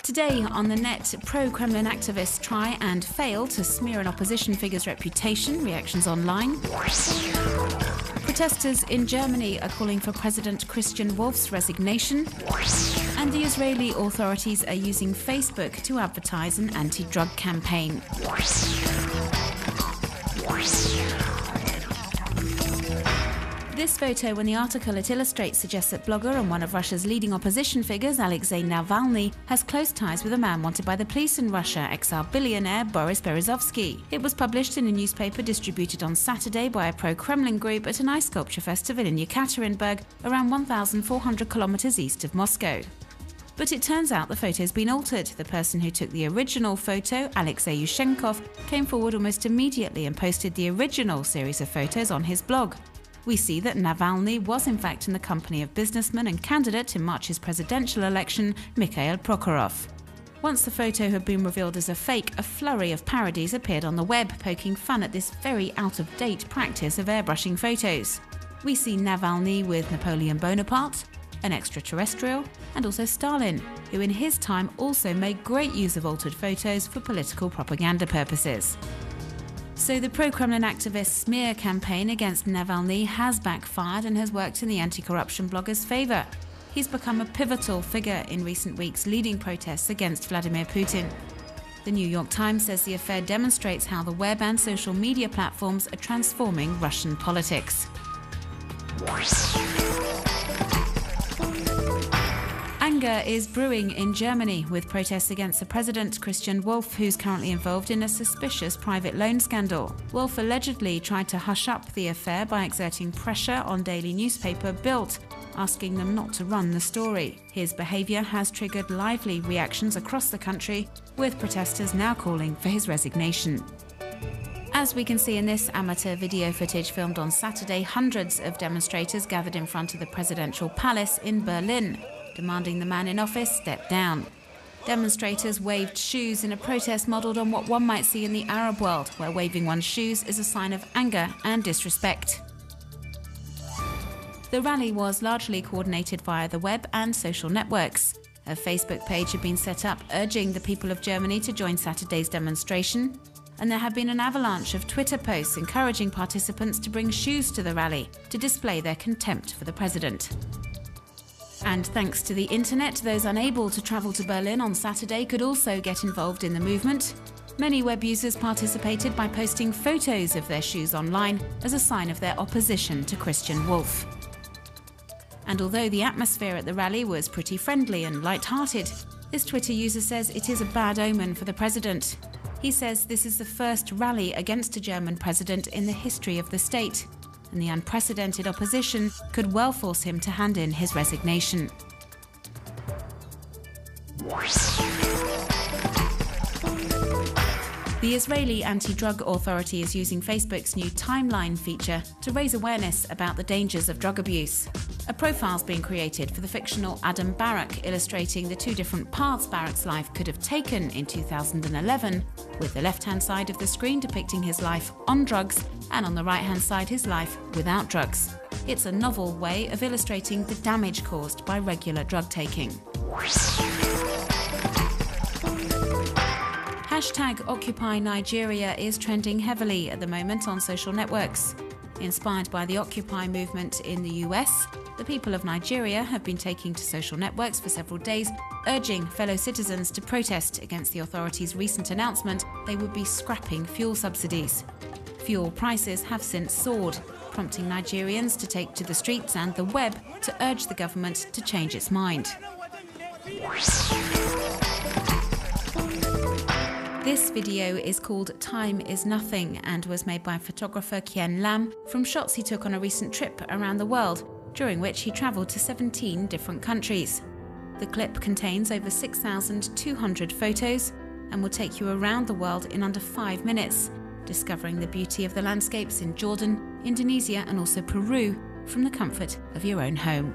Today on the net, pro-Kremlin activists try and fail to smear an opposition figure's reputation. Reactions online. Protesters in Germany are calling for President Christian Wolff's resignation. And the Israeli authorities are using Facebook to advertise an anti-drug campaign. This photo, when the article it illustrates, suggests that blogger and one of Russia's leading opposition figures, Alexei Navalny, has close ties with a man wanted by the police in Russia, exile billionaire Boris Berezovsky. It was published in a newspaper distributed on Saturday by a pro-Kremlin group at an ice sculpture festival in Yekaterinburg, around 1,400 kilometers east of Moscow. But it turns out the photo's been altered. The person who took the original photo, Alexei Yushenkov, came forward almost immediately and posted the original series of photos on his blog. We see that Navalny was in fact in the company of businessman and candidate in March's presidential election, Mikhail Prokhorov. Once the photo had been revealed as a fake, a flurry of parodies appeared on the web, poking fun at this very out-of-date practice of airbrushing photos. We see Navalny with Napoleon Bonaparte, an extraterrestrial, and also Stalin, who in his time also made great use of altered photos for political propaganda purposes. So the pro-Kremlin activist smear campaign against Navalny has backfired and has worked in the anti-corruption blogger's favour. He's become a pivotal figure in recent weeks leading protests against Vladimir Putin. The New York Times says the affair demonstrates how the web and social media platforms are transforming Russian politics. Anger is brewing in Germany with protests against the president, Christian Wolff, who's currently involved in a suspicious private loan scandal. Wolff allegedly tried to hush up the affair by exerting pressure on daily newspaper Bild, asking them not to run the story. His behaviour has triggered lively reactions across the country, with protesters now calling for his resignation. As we can see in this amateur video footage filmed on Saturday, hundreds of demonstrators gathered in front of the presidential palace in Berlin, demanding the man in office step down. Demonstrators waved shoes in a protest modelled on what one might see in the Arab world, where waving one's shoes is a sign of anger and disrespect. The rally was largely coordinated via the web and social networks. A Facebook page had been set up urging the people of Germany to join Saturday's demonstration, and there had been an avalanche of Twitter posts encouraging participants to bring shoes to the rally to display their contempt for the president. And thanks to the internet, those unable to travel to Berlin on Saturday could also get involved in the movement. Many web users participated by posting photos of their shoes online as a sign of their opposition to Christian Wolff. And although the atmosphere at the rally was pretty friendly and light-hearted, this Twitter user says it is a bad omen for the president. He says this is the first rally against a German president in the history of the state, and the unprecedented opposition could well force him to hand in his resignation. The Israeli anti-drug authority is using Facebook's new timeline feature to raise awareness about the dangers of drug abuse. A profile's being created for the fictional Adam Barak, illustrating the two different paths Barak's life could have taken in 2011, with the left-hand side of the screen depicting his life on drugs and on the right-hand side his life without drugs. It's a novel way of illustrating the damage caused by regular drug taking. Hashtag Occupy Nigeria is trending heavily at the moment on social networks. Inspired by the Occupy movement in the US, the people of Nigeria have been taking to social networks for several days, urging fellow citizens to protest against the authorities' recent announcement they would be scrapping fuel subsidies. Fuel prices have since soared, prompting Nigerians to take to the streets and the web to urge the government to change its mind. This video is called Time is Nothing and was made by photographer Kien Lam from shots he took on a recent trip around the world, during which he travelled to 17 different countries. The clip contains over 6,200 photos and will take you around the world in under 5 minutes, discovering the beauty of the landscapes in Jordan, Indonesia and also Peru from the comfort of your own home.